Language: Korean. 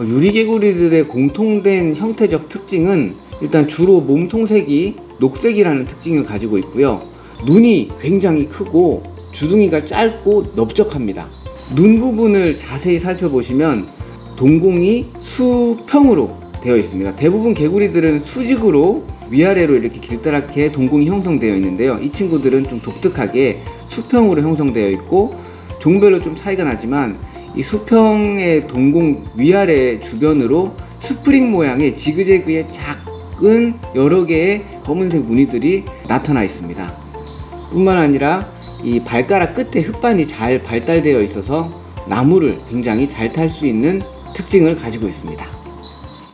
유리개구리들의 공통된 형태적 특징은 일단 주로 몸통색이 녹색이라는 특징을 가지고 있고요. 눈이 굉장히 크고 주둥이가 짧고 넓적합니다. 눈 부분을 자세히 살펴보시면 동공이 수평으로 되어 있습니다. 대부분 개구리들은 수직으로 위아래로 이렇게 길다랗게 동공이 형성되어 있는데요. 이 친구들은 좀 독특하게 수평으로 형성되어 있고 종별로 좀 차이가 나지만 이 수평의 동공 위아래 주변으로 스프링 모양의 지그재그의 작은 여러 개의 검은색 무늬들이 나타나 있습니다. 뿐만 아니라 이 발가락 끝에 흙반이 잘 발달되어 있어서 나무를 굉장히 잘 탈 수 있는 특징을 가지고 있습니다.